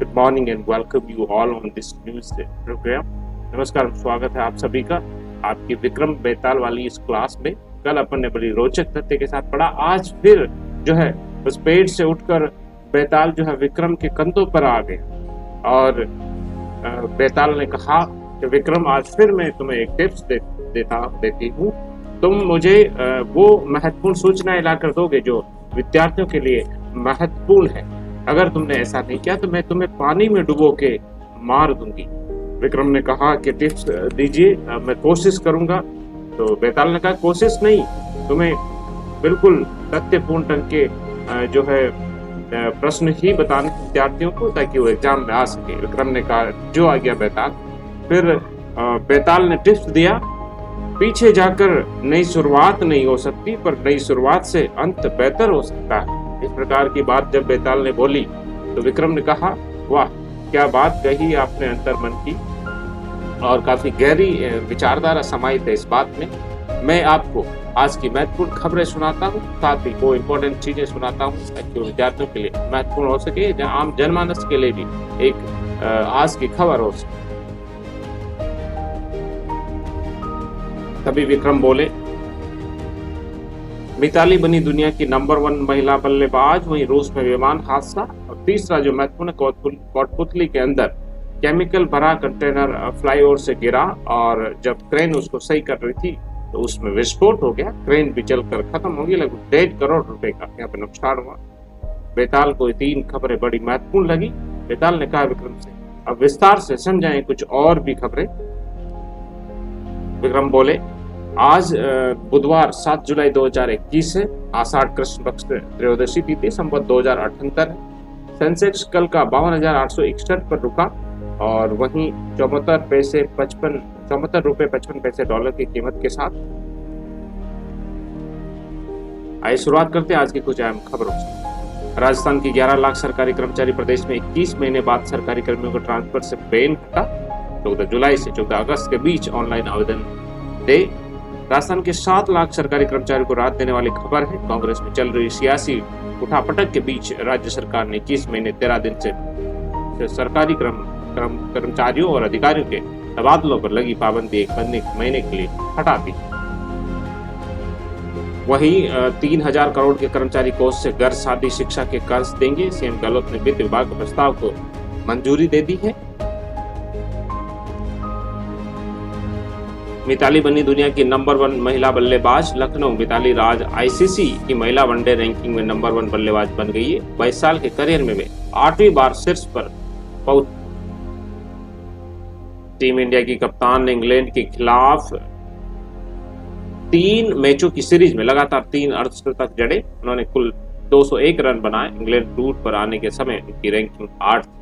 Good morning and welcome you all on this news program. नमस्कार, स्वागत है आप सभी का आपकी विक्रम बेताल वाली इस क्लास में। कल अपन ने बड़ी रोचक तथ्य के साथ पढ़ा। आज फिर जो है उस पेड़ से उठकर बेताल जो है विक्रम के कंधों पर आ गए और बेताल ने कहा कि विक्रम, आज फिर मैं तुम्हें एक टिप्स देती हूँ। तुम मुझे वो महत्वपूर्ण सूचनाएं लाकर दोगे जो विद्यार्थियों के लिए महत्वपूर्ण है। अगर तुमने ऐसा नहीं किया तो मैं तुम्हें पानी में डुबो के मार दूंगी। विक्रम ने कहा कि टिप्स दीजिए, मैं कोशिश करूंगा। तो बेताल ने कहा, कोशिश नहीं, तुम्हें बिल्कुल तथ्यपूर्ण ढंग के जो है प्रश्न ही बताने विद्यार्थियों को, ताकि वो एग्जाम में आ सके। विक्रम ने कहा, जो आ गया बेताल। फिर बेताल ने टिप्स दिया, पीछे जाकर नई शुरुआत नहीं हो सकती, पर नई शुरुआत से अंत बेहतर हो सकता है। इस प्रकार की बात जब बेताल ने बोली तो विक्रम ने कहा, वाह, क्या बात कही आपने अंतर मन की, और काफी गहरी विचारधारा समाहित है इस बात में। मैं आपको आज की महत्वपूर्ण खबरें सुनाता हूँ, साथ ही वो इम्पोर्टेंट चीजें सुनाता हूँ ताकि विद्यार्थियों के लिए महत्वपूर्ण हो सके, जहाँ आम जनमानस के लिए भी एक आज की खबर हो सके। तभी विक्रम बोले, मिताली बनी दुनिया की नंबर 1 महिला बल्लेबाज। वहीं रूस में विमान हादसा। और तीसरा जो महत्वपूर्ण, कोटपुतली के अंदर केमिकल भरा कंटेनर फ्लाईओवर से गिरा और जब क्रेन उसको सही कर रही थी तो उसमें विस्फोट हो गया। क्रेन भी जलकर खत्म हो गई। लगभग 1.5 करोड़ रुपए का यहाँ पे नुकसान हुआ। बेताल को 3 खबरें बड़ी महत्वपूर्ण लगी। बेताल ने कहा विक्रम से, अब विस्तार से समझाएं कुछ और भी खबरें। विक्रम बोले, आज बुधवार 7 जुलाई 2021 है। आषाढ़ कृष्ण पक्ष त्रयोदशी तिथि, संवत 2078 है। सेंसेक्स कल का 52,861 पर रुका और वहीं 74 रुपए 55 पैसे डॉलर की कीमत के साथ। आइए शुरुआत करते हैं आज की कुछ अहम खबरों से। राजस्थान की 11 लाख सरकारी कर्मचारी प्रदेश में 21 महीने बाद सरकारी कर्मियों को ट्रांसफर से बैन हटा। 14 जुलाई से 14 अगस्त के बीच ऑनलाइन आवेदन दे। राजस्थान के 7 लाख सरकारी कर्मचारियों को राहत देने वाली खबर है। कांग्रेस में चल रही सियासी उठापटक के बीच राज्य सरकार ने 21 महीने 13 दिन से सरकारी कर्मचारियों और अधिकारियों के तबादलों पर लगी पाबंदी 1 महीने के लिए हटा दी। वहीं 3,000 करोड़ के कर्मचारी कोष से घर, शादी, शिक्षा के कर्ज देंगे। सीएम गहलोत ने वित्त विभाग के प्रस्ताव को मंजूरी दे दी है। मिताली बनी दुनिया की नंबर 1 महिला बल्लेबाज। लखनऊ मिताली राज आईसीसी की महिला वनडे रैंकिंग में नंबर 1 बल्लेबाज बन गई है। 22 साल के करियर में वे 8वीं बार शीर्ष पर पहुंच। टीम इंडिया की कप्तान ने इंग्लैंड के खिलाफ 3 मैचों की सीरीज में लगातार 3 अर्धशतक जड़े। उन्होंने कुल 201 रन बनाए। इंग्लैंड टूर पर आने के समय उनकी रैंकिंग 8 थी।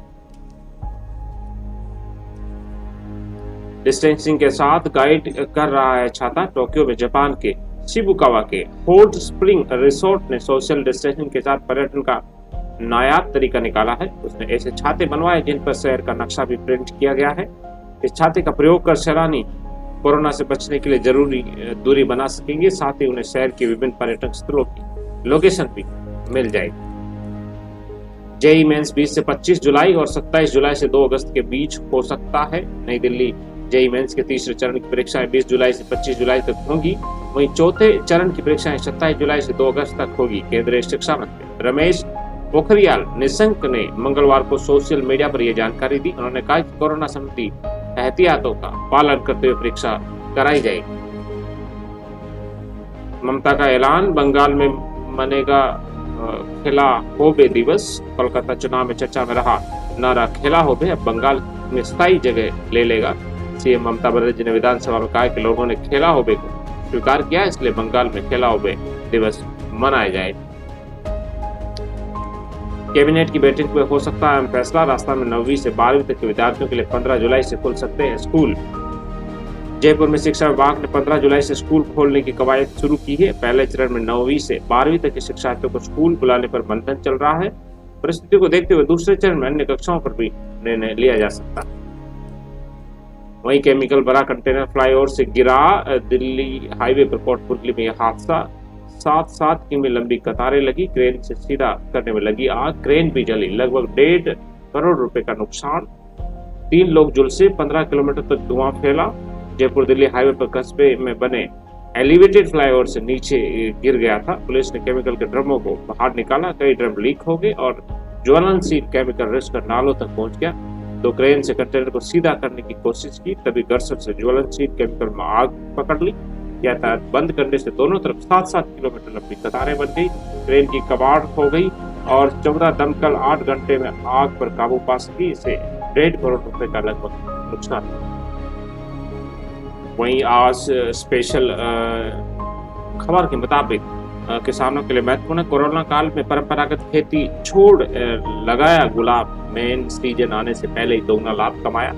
डिस्टेंसिंग के साथ गाइड कर रहा है छाता। टोक्यो में जापान के शिबुकावा के हॉट स्प्रिंग रिसोर्ट ने सोशल डिस्टेंसिंग के साथ पर्यटन का नायाब तरीका निकाला है। उसने ऐसे छाते बनवाए जिन पर शहर का नक्शा भी प्रिंट किया गया है। इस छाते का प्रयोग कर सैलानी कोरोना से बचने के लिए जरूरी दूरी बना सकेंगे। साथ ही उन्हें शहर के विभिन्न पर्यटन स्थलों की लोकेशन भी मिल जाएगी। जेईई मेंस 20 से 25 जुलाई और 27 जुलाई से 2 अगस्त के बीच हो सकता है। नई दिल्ली जेईई मेंस के तीसरे चरण की परीक्षाएं 20 जुलाई से 25 जुलाई तक होंगी। वहीं चौथे चरण की परीक्षाएं 27 जुलाई से 2 अगस्त तक होगी। केंद्रीय शिक्षा मंत्री रमेश पोखरियाल निशंक ने मंगलवार को सोशल मीडिया पर यह जानकारी दी। उन्होंने कहा कि कोरोना संबंधी एहतियातों का पालन करते हुए परीक्षा कराई जाएगी। ममता का ऐलान, बंगाल में मनेगा खेला होबे दिवस। कोलकाता चुनाव में चर्चा में रहा नारा खेला होबे अब बंगाल में स्थायी जगह ले लेगा। सीएम ममता बनर्जी ने विधानसभा में कहा कि लोगों ने खेला होबे को स्वीकार किया, इसलिए बंगाल में खेला होबे दिवस मनाया जाए। कैबिनेट की बैठक में हो सकता है फैसला। राजस्थान में 9वीं से 12वीं तक के विद्यार्थियों के लिए 15 जुलाई से खुल सकते हैं स्कूल। जयपुर में शिक्षा विभाग ने 15 जुलाई से स्कूल खोलने की कवायद शुरू की है। पहले चरण में 9वीं से 12वीं तक के शिक्षार्थियों को स्कूल बुलाने पर मंथन चल रहा है। परिस्थिति को देखते हुए दूसरे चरण में अन्य कक्षाओं पर भी निर्णय लिया जा सकता है। वहीं केमिकल भरा कंटेनर फ्लाईओवर से गिरा। दिल्ली हाईवे पर कोटपुतली में यह हादसा। 7 किमी लंबी कतारें लगी। क्रेन से सीधा करने में लगी आग। क्रेन भी जली। लगभग 1.5 करोड़ रुपए का नुकसान। 3 लोग झुलसे, 15 किलोमीटर तक धुआं फैला। जयपुर दिल्ली हाईवे पर कस्बे में बने एलिवेटेड फ्लाईओवर से नीचे गिर गया था। पुलिस ने केमिकल के ड्रमों को बाहर निकाला, कई ड्रम लीक हो गए और ज्वलनशील केमिकल रिस कर नालों तक पहुंच गया। 2 क्रेन से कंटेनर को सीधा करने की कोशिश की, तभी घर्षण से ज्वलनशील केमिकल में आग पकड़ ली। यातायात बंद करने से दोनों तरफ 7-7 किलोमीटर लंबी कतारें बन गई। ट्रेन की कबाड़ हो गई और 14 दमकल 8 घंटे में आग पर काबू पा सकी। इसे 1.5 करोड़ रुपए का लगभग नुकसान। वहीं आज स्पेशल खबर के मुताबिक किसानों के लिए महत्वपूर्ण, कोरोना काल में परंपरागत खेती छोड़ लगाया गुलाब, मेन सीजन आने से पहले ही दोगुना लाभ कमाया।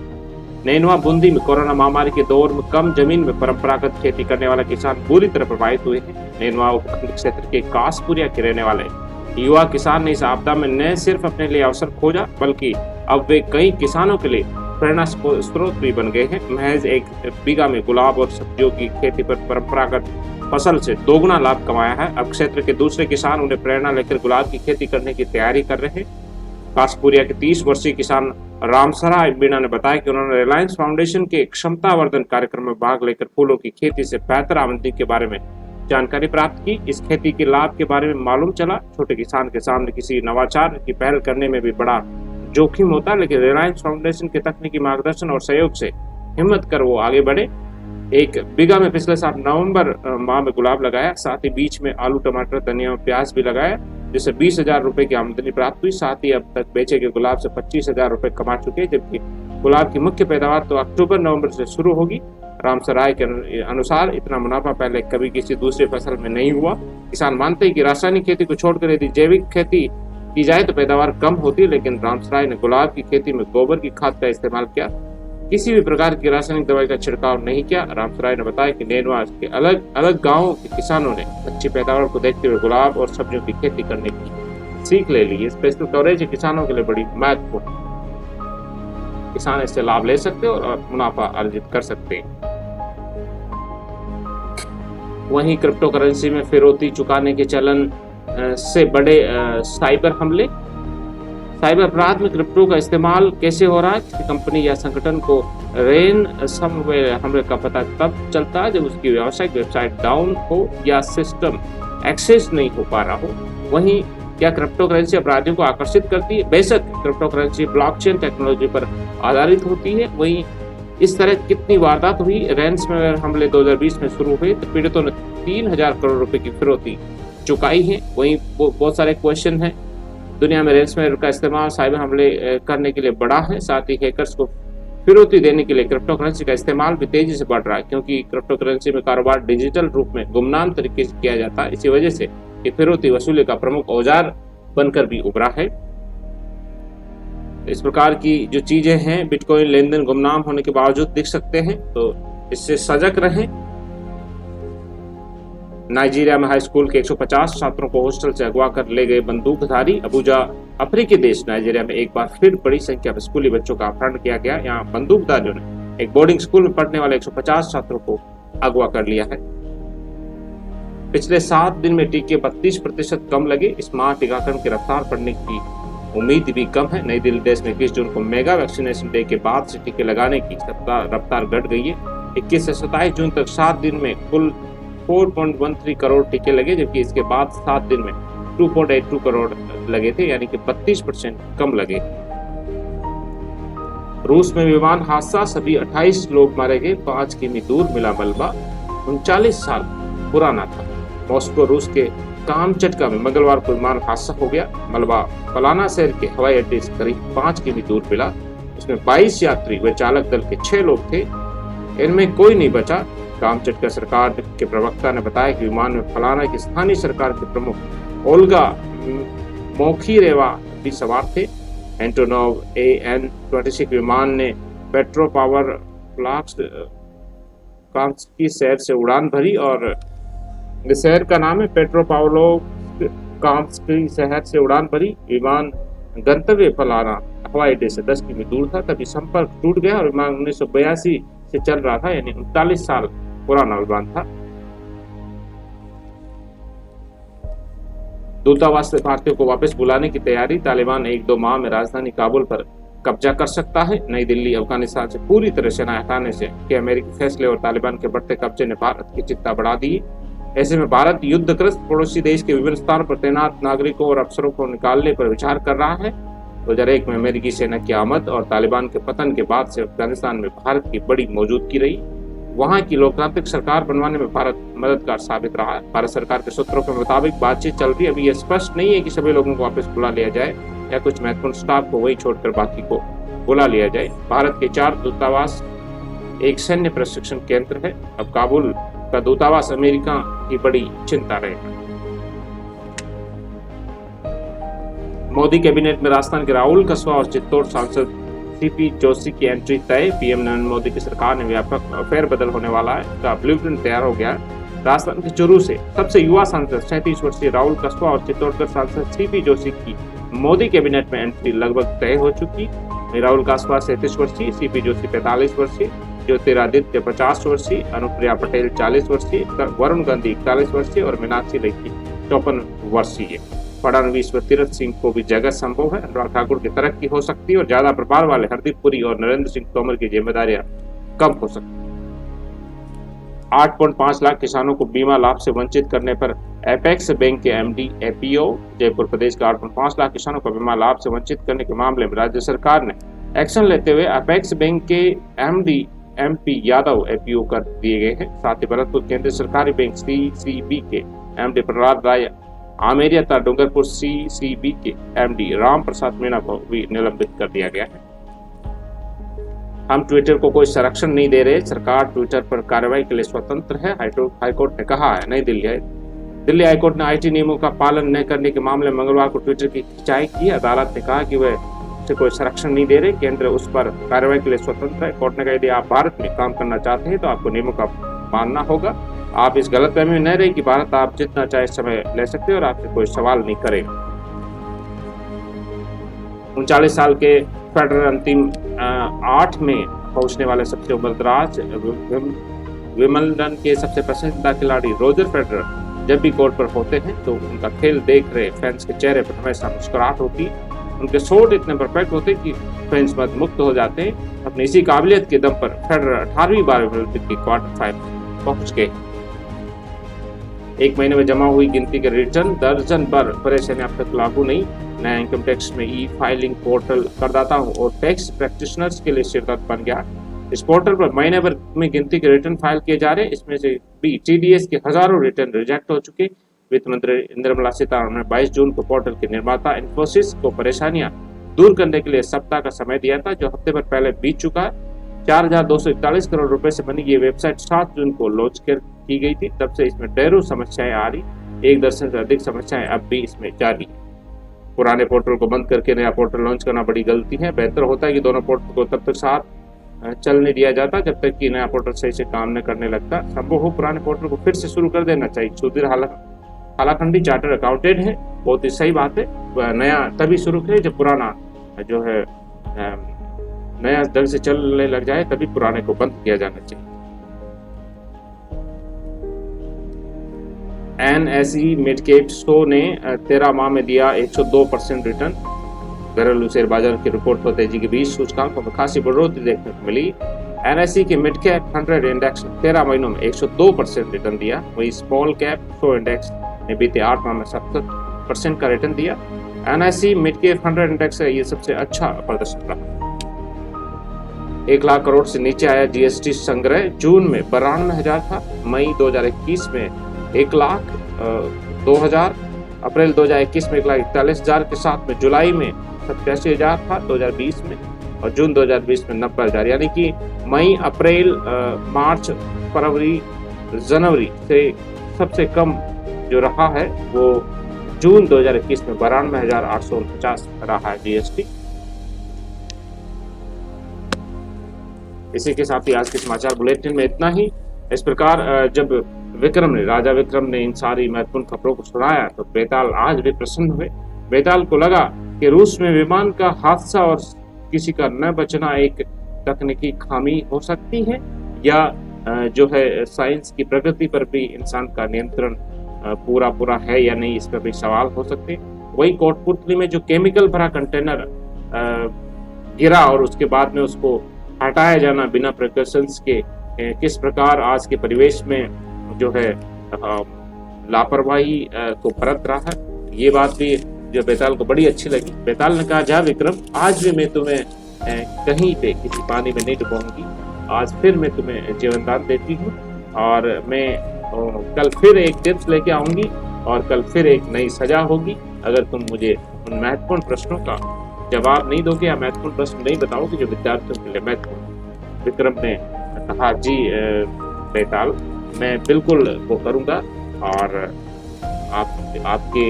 नैनवा बूंदी में कोरोना महामारी के दौर में कम जमीन में परंपरागत खेती करने वाले किसान बुरी तरह प्रभावित हुए हैं। नैनवा उपखंड क्षेत्र के कासपुरिया के रहने वाले युवा किसान ने इस आपदा में न सिर्फ अपने लिए अवसर खोजा, बल्कि अब वे कई किसानों के लिए प्रेरणा स्रोत भी बन गए हैं। महज 1 बीघा में गुलाब और सब्जियों की खेती पर परंपरागत फसल से दोगुना लाभ कमाया है। अब क्षेत्र के दूसरे किसान उन्हें प्रेरणा लेकर गुलाब की खेती करने की तैयारी कर रहे हैं। कासपुरिया के 30 वर्षीय किसान रामसराय मीणा ने बताया कि उन्होंने रिलायंस फाउंडेशन के क्षमतावर्धन कार्यक्रम में भाग लेकर फूलों की खेती से बेहतर आमदनी के बारे में जानकारी प्राप्त की। इस खेती के लाभ के बारे में मालूम चला। छोटे किसान के सामने किसी नवाचार की पहल करने में भी बड़ा जोखिम होता, लेकिन रिलायंस फाउंडेशन के तकनीकी मार्गदर्शन और सहयोग से हिम्मत कर वो आगे बढ़े। 1 बीघा में पिछले साल नवंबर माह में गुलाब लगाया, साथ ही बीच में आलू, टमाटर, धनिया और प्याज भी लगाया, जिससे 20,000 रुपए की आमदनी प्राप्त हुई। साथ ही अब तक बेचे गए गुलाब से 25,000 रुपए कमा चुके हैं, जबकि गुलाब की मुख्य पैदावार तो अक्टूबर-नवंबर से शुरू होगी। रामसराय के अनुसार इतना मुनाफा पहले कभी किसी दूसरी फसल में नहीं हुआ। किसान मानते हैं कि रासायनिक खेती को छोड़कर यदि जैविक खेती की जाए तो पैदावार कम होती है, लेकिन रामसराय ने गुलाब की खेती में गोबर की खाद का इस्तेमाल किया, किसी भी प्रकार की रासायनिक दवाई का छिड़काव नहीं किया। रामसराय ने बताया कि नैनवा के अलग अलग गांवों के किसानों ने अच्छी पैदावार को देखते हुए गुलाब और सब्जियों की खेती करने की सीख ले ली। स्पेशल कवरेज किसानों के लिए बड़ी महत्वपूर्ण, किसान इससे लाभ ले सकते हैं और मुनाफा अर्जित कर सकते हैं। वहीं क्रिप्टो करेंसी में फिरौती चुकाने के चलन से बड़े साइबर हमले। साइबर अपराध में क्रिप्टो का इस्तेमाल कैसे हो रहा है? किसी कंपनी या संगठन को रैनसमवेयर हमले का पता तब चलता है जब उसकी व्यावसायिक वेबसाइट डाउन हो या सिस्टम एक्सेस नहीं हो पा रहा हो। वहीं क्या क्रिप्टो करेंसी अपराधियों को आकर्षित करती है? बेशक क्रिप्टो करेंसी ब्लॉकचेन टेक्नोलॉजी पर आधारित होती है। वहीं इस तरह कितनी वारदात हुई? रैनसमवेयर हमले 2020 में शुरू हुए तो पीड़ितों ने 3,000 करोड़ रुपए की फिरौती चुकाई है। वहीं बहुत सारे क्वेश्चन हैं। दुनिया में रैनसमवेयर का इस्तेमाल साइबर हमले करने के लिए बढ़ा है, साथ ही हैकर्स को फिरौती देने के लिए क्रिप्टो करेंसी का इस्तेमाल भी तेजी से बढ़ रहा है, क्योंकि क्रिप्टो करेंसी में कारोबार डिजिटल रूप में गुमनाम तरीके से किया जाता है। इसी वजह से ये फिरौती वसूली का प्रमुख औजार बनकर भी उभरा है। इस प्रकार की जो चीजें हैं, बिटकॉइन लेन देन गुमनाम होने के बावजूद दिख सकते हैं, तो इससे सजग रहें। नाइजीरिया में हाई स्कूल के 150 छात्रों को हॉस्टल से अगवा कर ले गए बंदूकधारी। अबूजा अफ्रीकी देश नाइजीरिया में एक बार फिर बड़ी संख्या में स्कूली बच्चों का अपहरण किया गया। यहाँ बंदूकधारियों ने एक बोर्डिंग स्कूल में पढ़ने वाले 150 छात्रों को अगवा कर लिया है। पिछले 7 दिन में टीके 32% कम लगे। इस माह टीकाकरण की रफ्तार बढ़ने की उम्मीद भी कम है। नई दिल्ली देश में 21 जून को मेगा वैक्सीनेशन डे के बाद से टीके लगाने की रफ्तार घट गई है। 21 से 27 जून तक 7 दिन में कुल 4.13 करोड़ टीके लगे, जबकि इसके बाद 7 दिन में 2.82 करोड़ लगे थे, यानी कि 32% कम लगे। रूस में विमान हादसा, सभी 28 लोग मारे गए, 5 किमी दूर मिला मलबा, 39 साल पुराना था। मॉस्को रूस के कामचटका में मंगलवार को विमान हादसा हो गया। मलबा फलाना शहर के हवाई अड्डे से करीब 5 किमी दूर मिला। इसमें 22 यात्री व चालक दल के 6 लोग थे, इनमें कोई नहीं बचा। कामचटका सरकार के प्रवक्ता ने बताया कि विमान में फलाना की स्थानीय सरकार के प्रमुख ओल्गा मोखीरेवा भी सवार थे। एंटोनोव AN-26 विमान ने पेट्रोपावर कांस्की शहर से उड़ान भरी, और शहर का नाम है पेट्रोपावलोव कांस्की शहर से उड़ान भरी। विमान गंतव्य फलाना हवाई अड्डे से 10 किमी दूर था, तभी संपर्क टूट गया और विमान 1982 से चल रहा था, यानी 39 साल पुराना विमान था। दूतावास से भारतीयों को वापस बुलाने की तैयारी, तालिबान 1-2 माह में राजधानी काबुल पर कब्जा कर सकता है। नई दिल्ली, अफगानिस्तान से पूरी तरह सेना हटाने से के अमेरिकी फैसले और तालिबान के बढ़ते कब्जे ने भारत की चिंता बढ़ा दी। ऐसे में भारत युद्धग्रस्त पड़ोसी देश के विभिन्न स्थानों पर तैनात नागरिकों और अफसरों को निकालने पर विचार कर रहा है। 2001 में अमेरिकी सेना की आमद और तालिबान के पतन के बाद से अफगानिस्तान में भारत की बड़ी मौजूदगी रही। वहां की लोकतांत्रिक सरकार बनवाने में भारत मददगार साबित रहा है। भारत सरकार के सूत्रों के मुताबिक बातचीत चल रही है। अभी यह स्पष्ट नहीं है कि सभी लोगों को वापस बुला लिया जाए या कुछ महत्वपूर्ण स्टाफ को वही छोड़कर बाकी को बुला लिया जाए। भारत के 4 दूतावास, एक सैन्य प्रशिक्षण केंद्र है। अब काबुल का दूतावास अमेरिका की बड़ी चिंता रहेगा। मोदी कैबिनेट में राजस्थान के राहुल कस्बा और चित्तौड़ सांसद सीपी जोशी की एंट्री तय। पीएम नरेंद्र मोदी की सरकार में व्यापक फेरबदल होने वाला है, इसका ब्लूप्रिंट तैयार हो गया है। राजस्थान के चूरू से सबसे युवा सांसद 37 वर्षीय राहुल कस्बा और चित्तौड़गढ़ सांसद सीपी जोशी की मोदी कैबिनेट में एंट्री लगभग तय हो चुकी। राहुल कस्बा 37 वर्षीय, सीपी जोशी 45 वर्षीय, ज्योतिरादित्य 50 वर्षीय, अनुप्रिया पटेल 40 वर्षीय, वरुण गांधी 41 वर्षीय और मीनाक्षी लेखी 54 वर्षीय। फडणवीस व तीरथ सिंह को भी जगह संभव है। अनुराग ठाकुर की तरक्की हो सकती है और ज्यादा प्रभार वाले हरदीप पुरी और नरेंद्र सिंह तोमर की जिम्मेदारियां कम हो सकती है। 8.5 लाख किसानों को बीमा लाभ से वंचित करने पर एपेक्स बैंक के एमडी एपीओ। जयपुर प्रदेश के 8.5 लाख किसानों को बीमा लाभ से वंचित करने के मामले में राज्य सरकार ने एक्शन लेते हुए एपेक्स बैंक के एमडी एमपी यादव एपीओ कर दिए गए हैं। साथ ही भरतपुर केंद्रीय सरकारी बैंक सीसीबी के एमडी प्रहलाद राय आमेरिया तथा डूंगरपुर सीसीबी के एमडी राम प्रसाद मीणा को भी निलंबित कर दिया गया है। हम ट्विटर को कोई संरक्षण नहीं दे रहे, सरकार ट्विटर पर कार्रवाई के लिए स्वतंत्र है, हाईकोर्ट ने कहा है। नई दिल्ली हाईकोर्ट ने आईटी नियमों का पालन न करने के मामले में मंगलवार को ट्विटर की खिंचाई की। अदालत ने कहा कि वह उसे कोई संरक्षण नहीं दे रहे, केंद्र उस पर कार्रवाई के लिए स्वतंत्र है। कोर्ट ने कहा यदि आप भारत में काम करना चाहते हैं तो आपको नियमों का मानना होगा। आप इस गलतफहमी में न रहे कि भारत आप जितना चाहे समय ले सकते हैं और आपसे कोई सवाल नहीं करेगा। 39 साल के फेडरर अंतिम 8 में पहुंचने वाले सबसे उम्रदराज विंबलडन के सबसे पसंदीदा खिलाड़ी रोजर फेडरर जब भी कोर्ट पर होते हैं तो उनका खेल देख रहे फैंस के चेहरे पर हमेशा मुस्कुराहट होती है। उनके शॉट इतने परफेक्ट होते कि फैंस मत मुक्त हो जाते हैं। अपनी इसी काबिलियत के दम पर फेडरर 18वीं बार ओलंपिक की क्वार्टर फाइनल पहुंच गए। 1 महीने में जमा हुई गिनती के रिटर्न दर्जन पर परेशानी अब तक लागू नहीं। नया इनकम टैक्स में ई फाइलिंग पोर्टल करदाताओं और टैक्स प्रैक्टिशनर्स के लिए शिरदर्द बन गया। इस पोर्टल पर महीने भर में गिनती के रिटर्न फाइल किए जा रहे हैं। इसमें से भी टीडीएस के हजारों रिटर्न रिजेक्ट हो चुके। वित्त मंत्री निर्मला सीतारमण ने 22 जून को पोर्टल के निर्माता इन्फोसिस को परेशानियां दूर करने के लिए सप्ताह का समय दिया था, जो हफ्ते भर पहले बीत चुका है। 4,241 करोड़ रुपए से बनी ये वेबसाइट 7 जून को लॉन्च की गई थी। तब से इसमें ढेरों समस्याएं आ रही, 1 दर्जन से अधिक समस्याएं अब भी इसमें जारी है। पुराने पोर्टल को बंद करके नया पोर्टल लॉन्च करना बड़ी गलती है। बेहतर होता है कि दोनों पोर्टल को तब तक साथ चलने दिया जाता जब तक कि नया पोर्टल सही से काम न करने लगता। संभव हो पुराने पोर्टल को फिर से शुरू कर देना चाहिए। सुधीर हालाखंडी चार्टर्ड अकाउंटेंट है, बहुत ही सही बात है। नया तभी शुरू करें जब पुराना जो है नया ढंग से चलने लग जाए, तभी पुराने को बंद किया जाना चाहिए। एनएसई मिड कैप 100 ने 13 माह में दिया 102% रिटर्न। घरेलू शेयर बाजार की रिपोर्ट पर तेजी के बीच सूचकांकों में खासी बढ़ोतरी देखने को मिली। एनएसई के मिड कैप 100 इंडेक्स ने 13 महीनों में 102% रिटर्न दिया। वहीं स्मॉल कैप 100 इंडेक्स ने बीते 8 माह में 70% का रिटर्न दिया। एनएसई मिड कैप 100 इंडेक्स है ये सबसे अच्छा प्रदर्शन रहा। 1 लाख करोड़ से नीचे आया जीएसटी संग्रह। जून में 92,000 था, मई 2021 में 1 लाख 2,000, अप्रैल 2021 में 1,41,000 के साथ में जुलाई में 87,000 था 2020 में, और जून 2020 में 90,000। यानी कि मई, अप्रैल, मार्च, फरवरी, जनवरी से सबसे कम जो रहा है वो जून 2021 में 92,849 रहा है जीएसटी। इसी के साथ ही आज के समाचार बुलेटिन में इतना ही। इस प्रकार जब राजा विक्रम ने इन सारी महत्वपूर्ण खबरों को सुनाया तो बेताल आज भी प्रसन्न हुए। बेताल को लगा कि रूस में विमान का हादसा और किसी का न बचना एक तकनीकी खामी हो सकती है, या जो है साइंस की प्रगति पर भी इंसान का नियंत्रण पूरा पूरा है या नहीं, इस पर भी सवाल हो सकते हैं। वही कोटपुतली में जो केमिकल भरा कंटेनर गिरा और उसके बाद में उसको हटाया जाना बिना प्रिकॉशंस के, किस प्रकार आज के परिवेश में जो है लापरवाही को बरत रहा है, ये बात भी जो बेताल को बड़ी अच्छी लगी। बेताल ने कहा, जा विक्रम, आज भी मैं तुम्हें कहीं पे किसी पानी में नहीं डुबाऊंगी, आज फिर मैं तुम्हें जीवन दान देती हूँ और मैं कल फिर एक टिप्स लेके आऊंगी और कल फिर एक नई सजा होगी अगर तुम मुझे उन महत्वपूर्ण प्रश्नों का जवाब नहीं दोगे या महत्वपूर्ण प्रश्न नहीं बताओगे जो विद्यार्थियों के लिए महत्वपूर्ण। विक्रम ने कहा, जी बेताल, मैं बिल्कुल वो करूँगा और आपके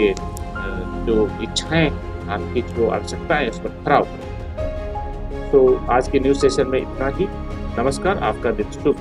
जो इच्छाएं, आपकी जो आवश्यकता है उस पर खरा उतरूंगा। तो आज के न्यूज़ सेशन में इतना ही। नमस्कार, आपका दिन शुभ।